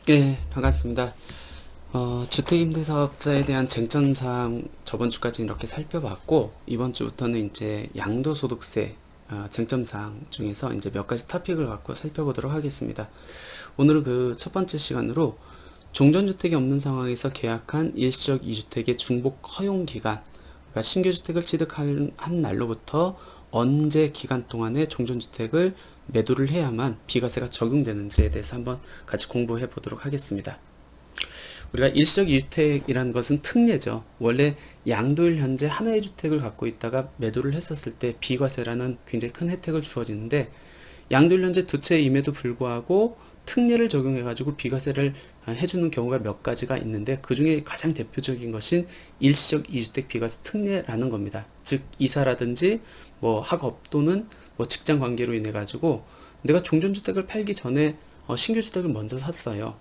네, 반갑습니다. 주택임대사업자에 대한 쟁점사항 저번 주까지 이렇게 살펴봤고, 이번 주부터는 이제 양도소득세 쟁점사항 중에서 이제 몇 가지 토픽을 갖고 살펴보도록 하겠습니다. 오늘은 그 첫 번째 시간으로 종전주택이 없는 상황에서 계약한 일시적 2주택의 중복 허용기간, 그러니까 신규 주택을 취득한 한 날로부터 언제 기간 동안에 종전주택을 매도를 해야만 비과세가 적용되는지에 대해서 한번 같이 공부해 보도록 하겠습니다. 우리가 일시적 2주택이라는 것은 특례죠. 원래 양도일 현재 하나의 주택을 갖고 있다가 매도를 했었을 때 비과세라는 굉장히 큰 혜택을 주어지는데, 양도일 현재 두 채임에도 불구하고 특례를 적용해가지고 비과세를 해주는 경우가 몇 가지가 있는데, 그 중에 가장 대표적인 것인 일시적 2주택 비과세 특례라는 겁니다. 즉 이사라든지 뭐 학업 또는 뭐 직장 관계로 인해 가지고 내가 종전주택을 팔기 전에 신규 주택을 먼저 샀어요.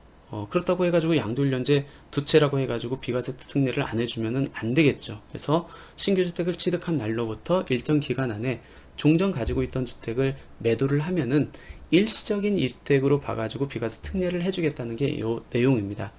그렇다고 해가지고 양도일 현재 두 채라고 해가지고 비과세 특례를 안 해주면은 안 되겠죠. 그래서 신규 주택을 취득한 날로부터 일정 기간 안에 종전 가지고 있던 주택을 매도를 하면은 일시적인 이주택으로 봐가지고 비과세 특례를 해주겠다는 게 이 내용입니다.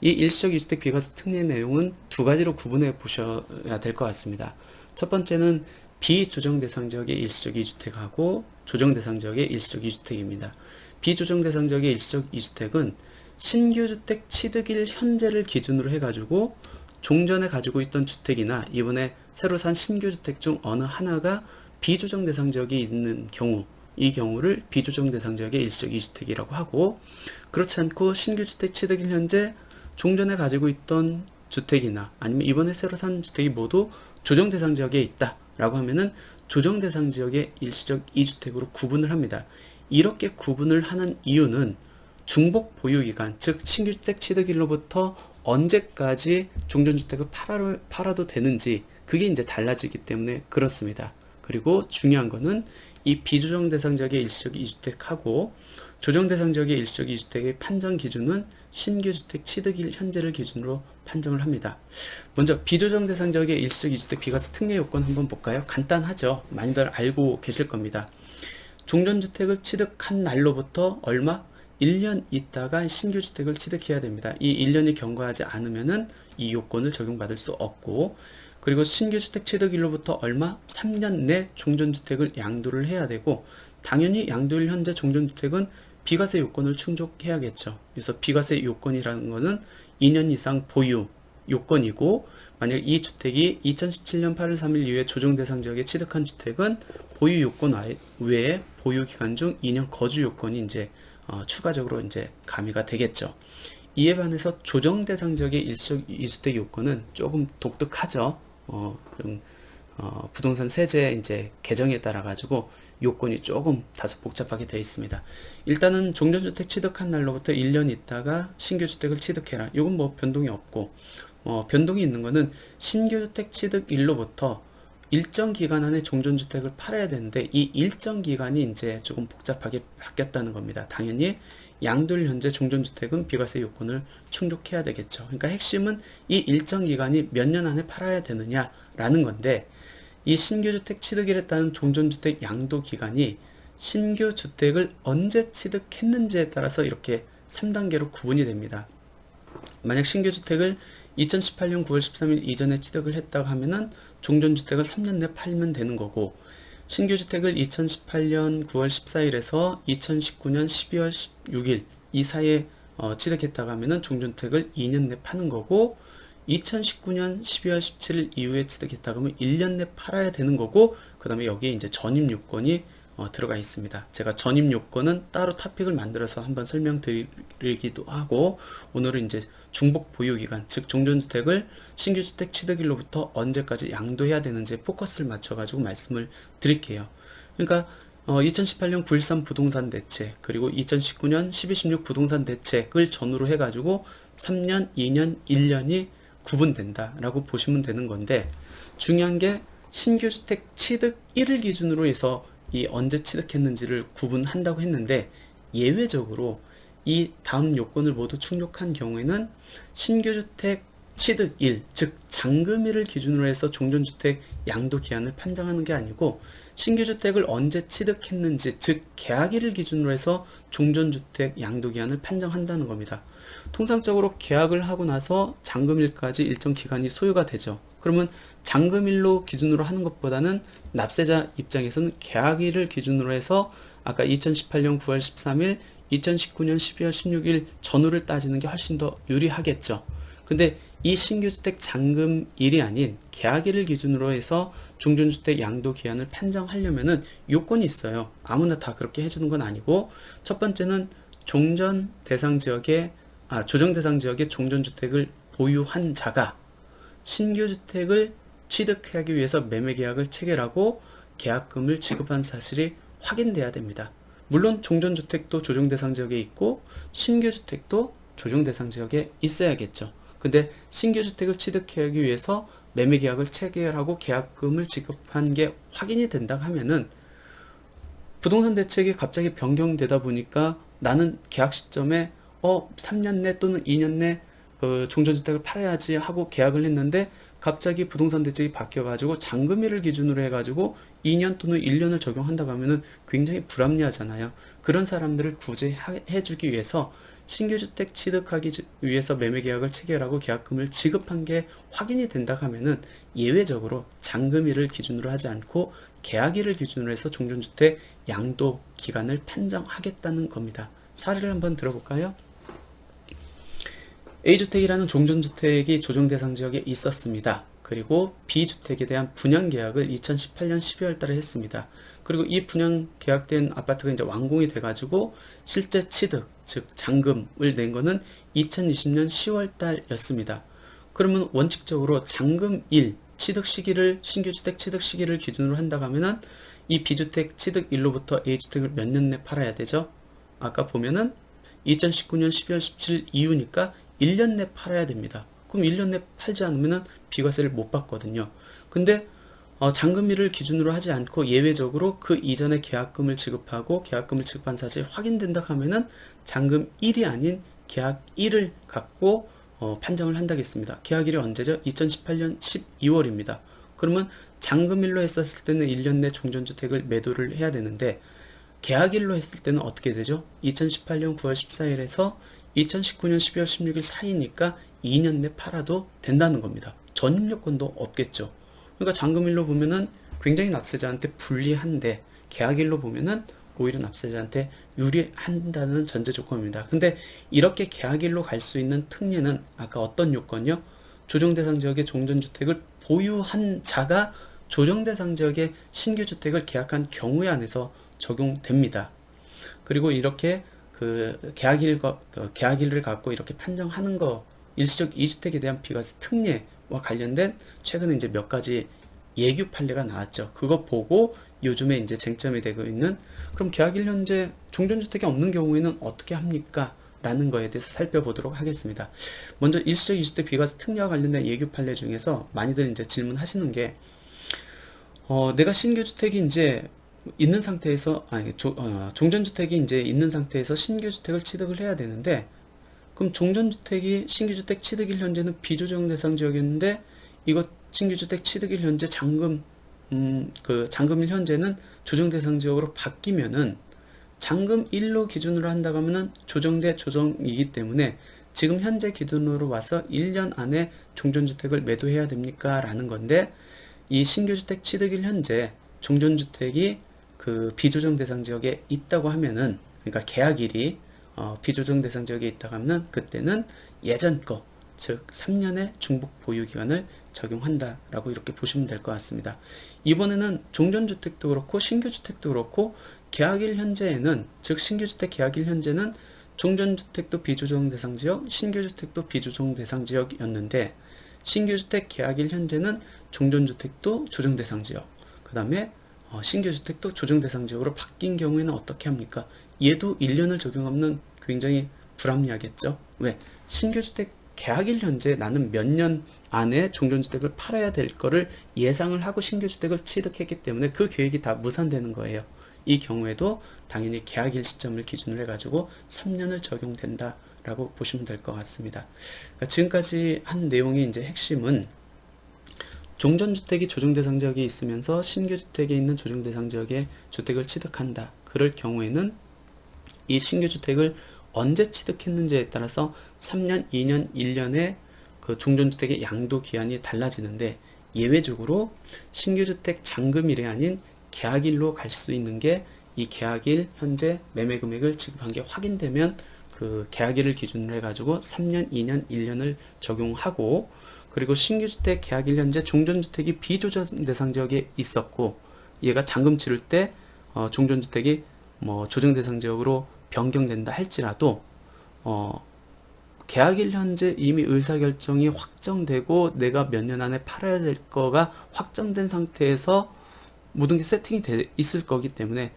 이 일시적 이주택 비과세 특례 내용은 두 가지로 구분해 보셔야 될 것 같습니다. 첫 번째는 비조정 대상 지역의 일시적 이주택하고 조정 대상 지역의 일시적 이주택입니다. 비조정 대상 지역의 일시적 이주택은 신규 주택 취득일 현재를 기준으로 해가지고 종전에 가지고 있던 주택이나 이번에 새로 산 신규 주택 중 어느 하나가 비조정 대상 지역이 있는 경우, 이 경우를 비조정 대상 지역의 일시적 이주택이라고 하고, 그렇지 않고 신규 주택 취득일 현재 종전에 가지고 있던 주택이나 아니면 이번에 새로 산 주택이 모두 조정 대상 지역에 있다 라고 하면은 조정 대상 지역의 일시적 2주택으로 구분을 합니다. 이렇게 구분을 하는 이유는 중복 보유기간, 즉 신규주택 취득일로부터 언제까지 종전주택을 팔아도 되는지, 그게 이제 달라지기 때문에 그렇습니다. 그리고 중요한 거는 이 비조정 대상 지역의 일시적 2주택하고 조정 대상 지역의 일시적 2주택의 판정 기준은 신규 주택 취득일 현재를 기준으로 판정을 합니다. 먼저 비조정 대상 지역의 일시적 2주택 비과세 특례 요건 한번 볼까요? 간단하죠. 많이들 알고 계실 겁니다. 종전주택을 취득한 날로부터 얼마? 1년 있다가 신규 주택을 취득해야 됩니다. 이 1년이 경과하지 않으면은 이 요건을 적용받을 수 없고, 그리고 신규 주택 취득일로부터 얼마? 3년 내 종전주택을 양도를 해야 되고, 당연히 양도일 현재 종전주택은 비과세 요건을 충족해야겠죠. 그래서 비과세 요건이라는 것은 2년 이상 보유 요건이고, 만약 이 주택이 2017년 8월 3일 이후에 조정 대상 지역에 취득한 주택은 보유 요건 외에 보유 기간 중 2년 거주 요건이 이제 추가적으로 이제 가미가 되겠죠. 이에 반해서 조정 대상 지역의 일시적 2주택 요건은 조금 독특하죠. 부동산 세제 이제 개정에 따라 가지고 요건이 조금 다소 복잡하게 되어 있습니다. 일단은 종전주택 취득한 날로부터 1년 있다가 신규 주택을 취득해라. 이건 뭐 변동이 없고, 변동이 있는 거는 신규 주택 취득일로부터 일정 기간 안에 종전주택을 팔아야 되는데, 이 일정 기간이 이제 조금 복잡하게 바뀌었다는 겁니다. 당연히 양도일 현재 종전주택은 비과세 요건을 충족해야 되겠죠. 그러니까 핵심은 이 일정 기간이 몇 년 안에 팔아야 되느냐라는 건데, 이 신규주택 취득일에 따른 종전주택 양도 기간이 신규 주택을 언제 취득했는지에 따라서 이렇게 3단계로 구분이 됩니다. 만약 신규 주택을 2018년 9월 13일 이전에 취득을 했다고 하면은 종전주택을 3년 내 팔면 되는 거고, 신규 주택을 2018년 9월 14일에서 2019년 12월 16일 이 사이에 취득했다고 하면은 종전주택을 2년 내 파는 거고, 2019년 12월 17일 이후에 취득했다고 하면 1년 내 팔아야 되는 거고, 그 다음에 여기에 이제 전입 요건이 들어가 있습니다. 제가 전입 요건은 따로 토픽을 만들어서 한번 설명드리기도 하고, 오늘은 이제 중복 보유기간, 즉 종전주택을 신규주택 취득일로부터 언제까지 양도해야 되는지 포커스를 맞춰가지고 말씀을 드릴게요. 그러니까 2018년 9.13 부동산 대책, 그리고 2019년 12.16 부동산 대책을 전후로 해가지고 3년, 2년, 1년이 구분된다라고 보시면 되는 건데, 중요한 게 신규 주택 취득일을 기준으로 해서 이 언제 취득했는지를 구분한다고 했는데, 예외적으로 이 다음 요건을 모두 충족한 경우에는 신규 주택 취득일, 즉 잔금일을 기준으로 해서 종전주택 양도 기한을 판정하는 게 아니고, 신규 주택을 언제 취득했는지, 즉 계약일을 기준으로 해서 종전주택 양도 기한을 판정한다는 겁니다. 통상적으로 계약을 하고 나서 잔금일까지 일정 기간이 소요가 되죠. 그러면 잔금일로 기준으로 하는 것보다는 납세자 입장에서는 계약일을 기준으로 해서 아까 2018년 9월 13일, 2019년 12월 16일 전후를 따지는 게 훨씬 더 유리하겠죠. 근데 이 신규주택 잔금일이 아닌 계약일을 기준으로 해서 종전주택 양도 기한을 판정하려면은 요건이 있어요. 아무나 다 그렇게 해주는 건 아니고, 첫 번째는 조정 대상 지역의 종전주택을 보유한 자가 신규주택을 취득하기 위해서 매매계약을 체결하고 계약금을 지급한 사실이 확인돼야 됩니다. 물론 종전주택도 조정대상 지역에 있고 신규주택도 조정대상 지역에 있어야겠죠. 근데 신규주택을 취득하기 위해서 매매계약을 체결하고 계약금을 지급한 게 확인이 된다 하면은, 부동산 대책이 갑자기 변경되다 보니까 나는 계약 시점에 3년 내 또는 2년 내 종전주택을 팔아야지 하고 계약을 했는데, 갑자기 부동산 대책이 바뀌어가지고 잔금일을 기준으로 해가지고 2년 또는 1년을 적용한다고 하면은 굉장히 불합리하잖아요. 그런 사람들을 구제해주기 위해서 신규주택 취득하기 위해서 매매계약을 체결하고 계약금을 지급한 게 확인이 된다 하면은 예외적으로 잔금일을 기준으로 하지 않고 계약일을 기준으로 해서 종전주택 양도 기간을 판정하겠다는 겁니다. 사례를 한번 들어볼까요? A주택이라는 종전주택이 조정대상 지역에 있었습니다. 그리고 B주택에 대한 분양계약을 2018년 12월 달에 했습니다. 그리고 이 분양 계약된 아파트가 이제 완공이 돼가지고 실제 취득, 즉 잔금을 낸 거는 2020년 10월 달이었습니다. 그러면 원칙적으로 잔금일 취득 시기를, 신규주택 취득 시기를 기준으로 한다고 하면은 이 B주택 취득일로부터 A주택을 몇 년 내 팔아야 되죠? 아까 보면은 2019년 12월 17일 이후니까 1년 내 팔아야 됩니다. 그럼 1년 내 팔지 않으면 비과세를 못 받거든요. 근데 잔금일을 기준으로 하지 않고 예외적으로 그 이전에 계약금을 지급하고 계약금을 지급한 사실이 확인된다 하면은 잔금일이 아닌 계약일을 갖고 판정을 한다겠습니다. 계약일이 언제죠? 2018년 12월입니다. 그러면 잔금일로 했었을 때는 1년 내 종전주택을 매도를 해야 되는데, 계약일로 했을 때는 어떻게 되죠? 2018년 9월 14일에서 2019년 12월 16일 사이니까 2년 내 팔아도 된다는 겁니다. 전입요건도 없겠죠. 그러니까 잔금일로 보면은 굉장히 납세자한테 불리한데, 계약일로 보면은 오히려 납세자한테 유리한다는 전제 조건입니다. 근데 이렇게 계약일로 갈 수 있는 특례는 아까 어떤 요건이요? 조정대상 지역의 종전주택을 보유한 자가 조정대상 지역의 신규주택을 계약한 경우에 한해서 적용됩니다. 그리고 이렇게 계약일을 갖고 이렇게 판정하는 거, 일시적 2주택에 대한 비과세 특례와 관련된 최근에 이제 몇 가지 예규 판례가 나왔죠. 그거 보고 요즘에 이제 쟁점이 되고 있는, 그럼 계약일 현재 종전주택이 없는 경우에는 어떻게 합니까? 라는 거에 대해서 살펴보도록 하겠습니다. 먼저 일시적 2주택 비과세 특례와 관련된 예규 판례 중에서 많이들 이제 질문하시는 게, 내가 신규주택이 이제 있는 상태에서, 종전주택이 이제 있는 상태에서 신규주택을 취득을 해야 되는데, 그럼 종전주택이 신규주택 취득일 현재는 비조정 대상 지역이었는데, 이거 신규주택 취득일 현재 잔금일 현재는 조정 대상 지역으로 바뀌면은 잔금일로 기준으로 한다고 하면은 조정대 조정이기 때문에 지금 현재 기준으로 와서 1년 안에 종전주택을 매도해야 됩니까? 라는 건데, 이 신규주택 취득일 현재 종전주택이 비조정 대상 지역에 있다고 하면은, 그러니까 계약일이 비조정 대상 지역에 있다고 하면은 그때는 예전 거, 즉 3년의 중복 보유 기간을 적용한다라고 이렇게 보시면 될 것 같습니다. 이번에는 종전주택도 그렇고 신규주택도 그렇고 계약일 현재에는, 즉 신규주택 계약일 현재는 종전주택도 비조정 대상 지역, 신규주택도 비조정 대상 지역이었는데, 신규주택 계약일 현재는 종전주택도 조정 대상 지역, 그 다음에 신규주택도 조정 대상 지역으로 바뀐 경우에는 어떻게 합니까? 얘도 1년을 적용하면 굉장히 불합리하겠죠. 왜? 신규주택 계약일 현재 나는 몇 년 안에 종전주택을 팔아야 될 거를 예상을 하고 신규주택을 취득했기 때문에 그 계획이 다 무산되는 거예요. 이 경우에도 당연히 계약일 시점을 기준으로 해가지고 3년을 적용된다라고 보시면 될 것 같습니다. 그러니까 지금까지 한 내용의 이제 핵심은, 종전주택이 조정대상 지역에 있으면서 신규주택에 있는 조정대상 지역에 주택을 취득한다. 그럴 경우에는 이 신규주택을 언제 취득했는지에 따라서 3년, 2년, 1년의 그 종전주택의 양도 기한이 달라지는데, 예외적으로 신규주택 잔금일이 아닌 계약일로 갈 수 있는 게, 이 계약일 현재 매매 금액을 지급한 게 확인되면 그 계약일을 기준으로 해가지고 3년, 2년, 1년을 적용하고, 그리고 신규주택 계약일 현재 종전주택이 비조정 대상 지역에 있었고, 얘가 잔금 치를 때 종전주택이 뭐 조정 대상 지역으로 변경된다 할지라도 계약일 현재 이미 의사결정이 확정되고 내가 몇 년 안에 팔아야 될 거가 확정된 상태에서 모든 게 세팅이 돼 있을 거기 때문에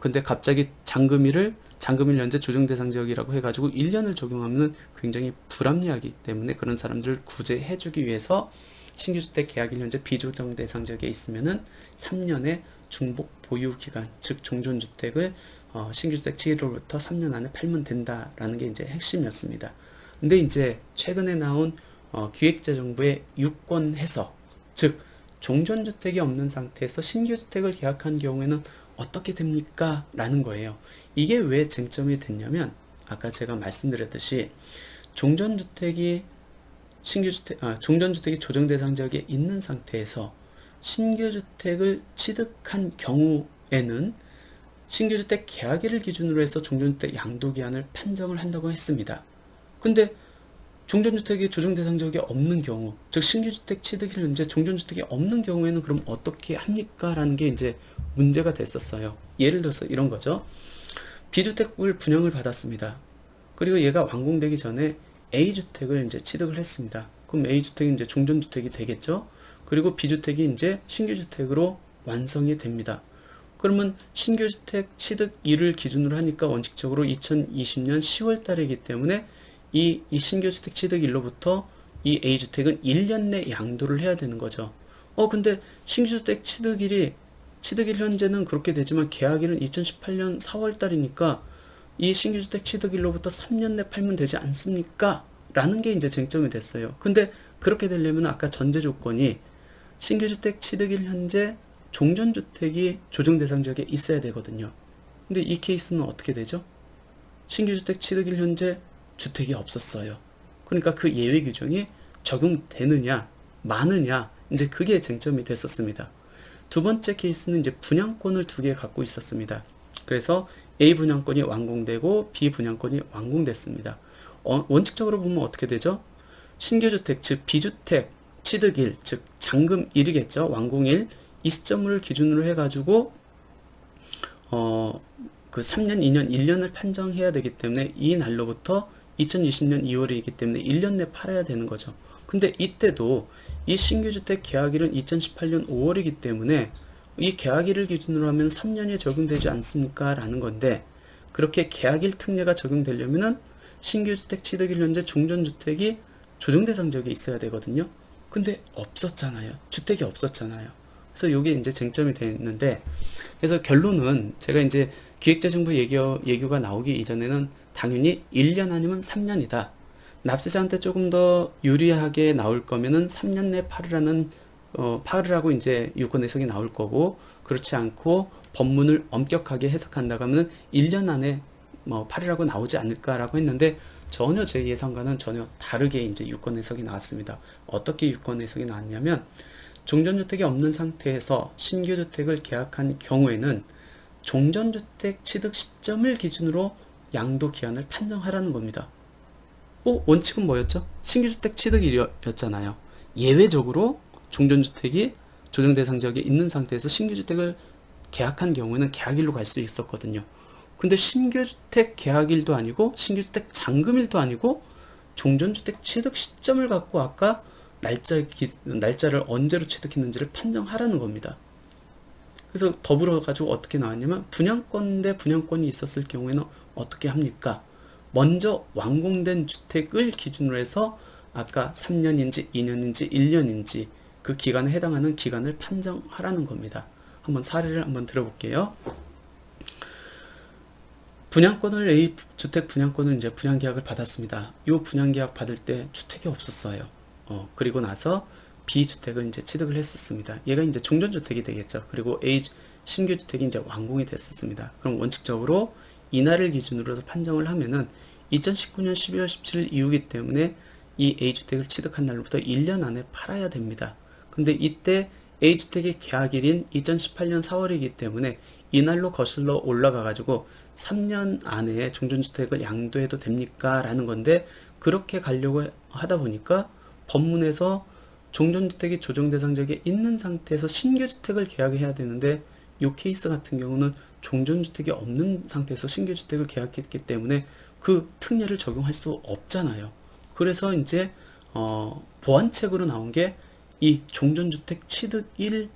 근데 갑자기 잔금일 현재 조정 대상 지역이라고 해가지고 1년을 적용하면 굉장히 불합리하기 때문에, 그런 사람들을 구제해주기 위해서 신규주택 계약일 현재 비조정 대상 지역에 있으면은 3년의 중복 보유 기간, 즉 종전주택을 신규주택 취득으로부터 3년 안에 팔면 된다라는 게 이제 핵심이었습니다. 근데 이제 최근에 나온 기획재정부의 유권 해석, 즉 종전주택이 없는 상태에서 신규주택을 계약한 경우에는 어떻게 됩니까? 라는 거예요. 이게 왜 쟁점이 됐냐면, 아까 제가 말씀드렸듯이 종전주택이 조정 대상 지역에 있는 상태에서 신규주택을 취득한 경우에는 신규주택 계약일을 기준으로 해서 종전주택 양도기한을 판정을 한다고 했습니다. 근데 종전주택이 조정 대상 지역에 없는 경우, 즉 신규주택 취득일 현재 종전주택이 없는 경우에는 그럼 어떻게 합니까? 라는 게 이제 문제가 됐었어요. 예를 들어서 이런 거죠. B주택을 분양을 받았습니다. 그리고 얘가 완공되기 전에 A주택을 이제 취득을 했습니다. 그럼 A주택이 이제 종전주택이 되겠죠? 그리고 B주택이 이제 신규주택으로 완성이 됩니다. 그러면 신규주택 취득일을 기준으로 하니까 원칙적으로 2020년 10월 달이기 때문에 이 신규주택 취득일로부터 이 A주택은 1년 내 양도를 해야 되는 거죠. 근데 신규주택 취득일 현재는 그렇게 되지만 계약일은 2018년 4월 달이니까 이 신규주택 취득일로부터 3년 내 팔면 되지 않습니까? 라는 게 이제 쟁점이 됐어요. 근데 그렇게 되려면 아까 전제 조건이 신규주택 취득일 현재 종전주택이 조정 대상 지역에 있어야 되거든요. 근데 이 케이스는 어떻게 되죠? 신규주택 취득일 현재 주택이 없었어요. 그러니까 그 예외 규정이 적용되느냐 마느냐, 이제 그게 쟁점이 됐었습니다. 두 번째 케이스는 이제 분양권을 두 개 갖고 있었습니다. 그래서 A 분양권이 완공되고 B 분양권이 완공됐습니다. 원칙적으로 보면 어떻게 되죠? 신규주택, 즉 B주택 취득일, 즉 잔금일이겠죠. 완공일, 이 시점을 기준으로 해가지고 그 3년, 2년, 1년을 판정해야 되기 때문에 이 날로부터 2020년 2월이기 때문에 1년 내 팔아야 되는 거죠. 근데 이때도 이 신규주택 계약일은 2018년 5월이기 때문에 이 계약일을 기준으로 하면 3년이 적용되지 않습니까? 라는 건데, 그렇게 계약일 특례가 적용되려면은 신규주택 취득일 현재 종전주택이 조정대상 지역에 있어야 되거든요. 근데 없었잖아요. 주택이 없었잖아요. 그래서 이게 이제 쟁점이 됐는데, 그래서 결론은 제가 이제 기획재정부 예규가 나오기 이전에는 당연히 1년 아니면 3년이다. 납세자한테 조금 더 유리하게 나올 거면은 3년 내 팔으라고 이제 유권 해석이 나올 거고, 그렇지 않고 법문을 엄격하게 해석한다고 하면 1년 안에 팔으라고 나오지 않을까라고 했는데, 전혀 제 예상과는 전혀 다르게 이제 유권 해석이 나왔습니다. 어떻게 유권 해석이 나왔냐면, 종전주택이 없는 상태에서 신규주택을 계약한 경우에는 종전주택 취득 시점을 기준으로 양도 기한을 판정하라는 겁니다. 원칙은 뭐였죠? 신규주택 취득일이었잖아요. 예외적으로 종전주택이 조정 대상 지역에 있는 상태에서 신규주택을 계약한 경우에는 계약일로 갈 수 있었거든요. 근데 신규주택 계약일도 아니고 신규주택 잔금일도 아니고 종전주택 취득 시점을 갖고 아까 날짜를 언제로 취득했는지를 판정하라는 겁니다. 그래서 더불어 가지고 어떻게 나왔냐면, 분양권 대 분양권이 있었을 경우에는 어떻게 합니까? 먼저 완공된 주택을 기준으로 해서 아까 3년인지 2년인지 1년인지 그 기간에 해당하는 기간을 판정하라는 겁니다. 한번 사례를 한번 들어볼게요. 주택 분양권을 이제 분양계약을 받았습니다. 이 분양계약 받을 때 주택이 없었어요. 그리고 나서 B주택을 이제 취득을 했었습니다. 얘가 이제 종전주택이 되겠죠. 그리고 신규주택이 이제 완공이 됐었습니다. 그럼 원칙적으로 이날을 기준으로 판정을 하면은 2019년 12월 17일 이후이기 때문에 이 A주택을 취득한 날로부터 1년 안에 팔아야 됩니다. 근데 이때 A주택의 계약일인 2018년 4월이기 때문에 이날로 거슬러 올라가 가지고 3년 안에 종전주택을 양도해도 됩니까? 라는 건데, 그렇게 가려고 하다 보니까 법문에서 종전주택이 조정대상 지역에 있는 상태에서 신규주택을 계약해야 되는데, 이 케이스 같은 경우는 종전주택이 없는 상태에서 신규주택을 계약했기 때문에 그 특례를 적용할 수 없잖아요. 그래서 이제 보완책으로 나온 게 이 종전주택 취득일을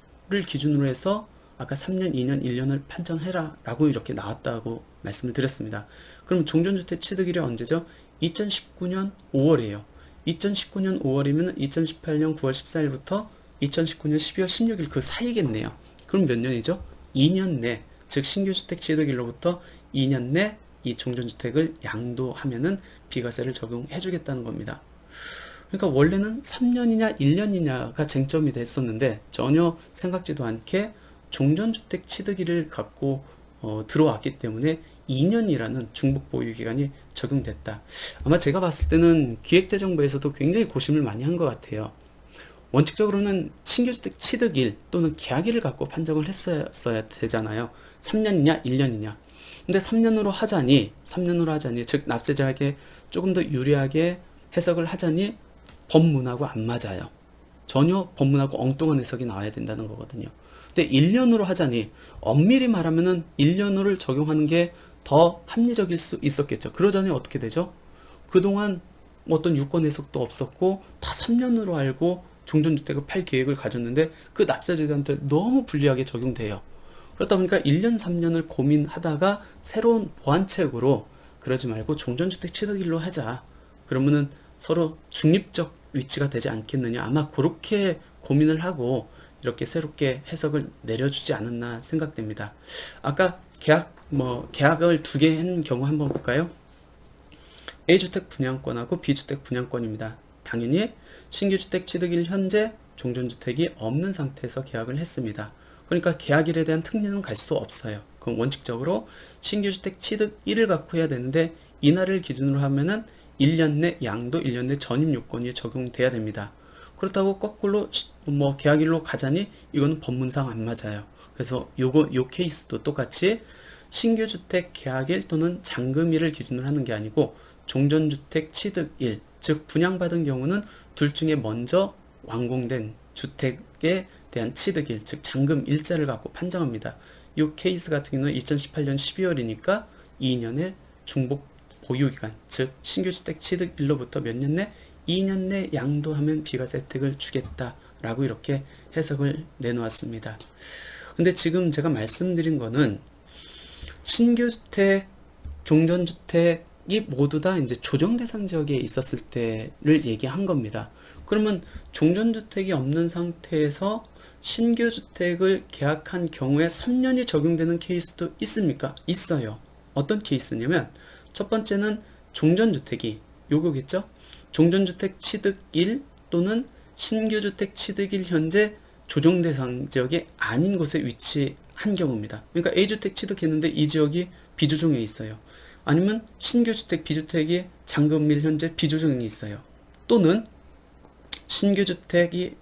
기준으로 해서 아까 3년, 2년, 1년을 판정해라 라고 이렇게 나왔다고 말씀을 드렸습니다. 그럼 종전주택 취득일이 언제죠? 2019년 5월이에요. 2019년 5월이면 2018년 9월 14일부터 2019년 12월 16일 그 사이겠네요. 그럼 몇 년이죠? 2년 내, 즉 신규주택 취득일로부터 2년 내 이 종전주택을 양도하면은 비과세를 적용해 주겠다는 겁니다. 그러니까 원래는 3년이냐 1년이냐가 쟁점이 됐었는데 전혀 생각지도 않게 종전주택 취득일을 갖고 들어왔기 때문에 2년이라는 중복 보유 기간이 적용됐다. 아마 제가 봤을 때는 기획재정부에서도 굉장히 고심을 많이 한 것 같아요. 원칙적으로는 신규주택 취득일 또는 계약일을 갖고 판정을 했어야 되잖아요. 3년이냐 1년이냐. 근데 3년으로 하자니, 즉 납세자에게 조금 더 유리하게 해석을 하자니 법문하고 안 맞아요. 전혀 법문하고 엉뚱한 해석이 나와야 된다는 거거든요. 근데 1년으로 하자니 엄밀히 말하면은 1년으로 적용하는 게 더 합리적일 수 있었겠죠. 그러자니 어떻게 되죠? 그동안 어떤 유권 해석도 없었고 다 3년으로 알고 종전주택을 팔 계획을 가졌는데 그 납세자들한테 너무 불리하게 적용돼요. 그렇다 보니까 1년, 3년을 고민하다가 새로운 보완책으로 그러지 말고 종전주택 취득일로 하자. 그러면은 서로 중립적 위치가 되지 않겠느냐. 아마 그렇게 고민을 하고 이렇게 새롭게 해석을 내려주지 않았나 생각됩니다. 아까 계약을 두 개 한 경우 한번 볼까요? A주택 분양권하고 B주택 분양권입니다. 당연히 신규주택 취득일 현재 종전주택이 없는 상태에서 계약을 했습니다. 그러니까 계약일에 대한 특례는 갈 수 없어요. 그럼 원칙적으로 신규주택 취득일을 갖고 해야 되는데 이날을 기준으로 하면은 1년 내 양도, 1년 내 전입 요건이 적용돼야 됩니다. 그렇다고 거꾸로 계약일로 가자니 이거는 법문상 안 맞아요. 그래서 요 케이스도 똑같이 신규주택 계약일 또는 잔금일을 기준으로 하는 게 아니고 종전주택 취득일, 즉 분양받은 경우는 둘 중에 먼저 완공된 주택에 대한 취득일, 즉 잔금 일자를 갖고 판정합니다. 이 케이스 같은 경우는 2018년 12월이니까 2년의 중복 보유기간, 즉 신규주택 취득일로부터 몇 년 내? 2년 내 양도하면 비과세 혜택을 주겠다라고 이렇게 해석을 내놓았습니다. 근데 지금 제가 말씀드린 거는 신규주택, 종전주택이 모두 다 이제 조정대상 지역에 있었을 때를 얘기한 겁니다. 그러면 종전주택이 없는 상태에서 신규주택을 계약한 경우에 3년이 적용되는 케이스도 있습니까? 있어요. 어떤 케이스냐면 첫 번째는 종전주택이 요거겠죠? 종전주택 취득일 또는 신규주택 취득일 현재 조정대상 지역이 아닌 곳에 위치한 경우입니다. 그러니까 A주택 취득했는데 이 지역이 비조정에 있어요. 아니면 신규주택 B주택이 잔금일 현재 비조정에 있어요. 또는 신규주택이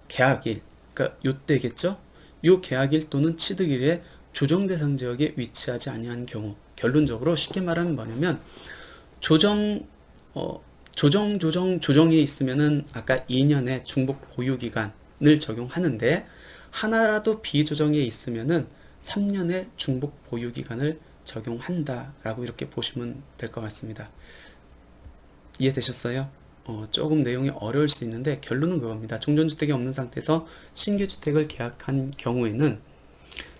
계약일, 그러니까 요때겠죠? 요 계약일 또는 취득일에 조정대상 지역에 위치하지 아니한 경우, 결론적으로 쉽게 말하면 뭐냐면 조정이 있으면은 아까 2년의 중복 보유 기간을 적용하는데 하나라도 비조정에 있으면은 3년의 중복 보유 기간을 적용한다라고 이렇게 보시면 될 것 같습니다. 이해되셨어요? 조금 내용이 어려울 수 있는데 결론은 그겁니다. 종전주택이 없는 상태에서 신규주택을 계약한 경우에는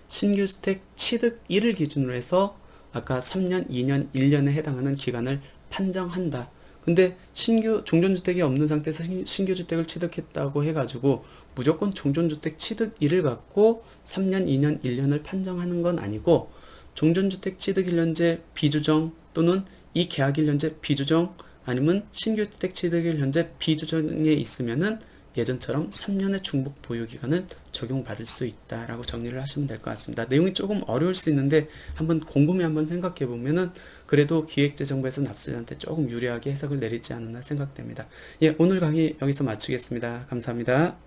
신규주택 취득일을 기준으로 해서 아까 3년, 2년, 1년에 해당하는 기간을 판정한다. 근데 종전주택이 없는 상태에서 신규주택을 취득했다고 해가지고 무조건 종전주택 취득일을 갖고 3년, 2년, 1년을 판정하는 건 아니고 종전주택 취득일 현재 비조정 또는 이 계약일 현재 비조정 아니면 신규주택 취득일 현재 비조정에 있으면은 예전처럼 3년의 중복 보유기간을 적용받을 수 있다라고 정리를 하시면 될 것 같습니다. 내용이 조금 어려울 수 있는데 한번 곰곰이 한번 생각해 보면은 그래도 기획재정부에서 납세자한테 조금 유리하게 해석을 내리지 않았나 생각됩니다. 예, 오늘 강의 여기서 마치겠습니다. 감사합니다.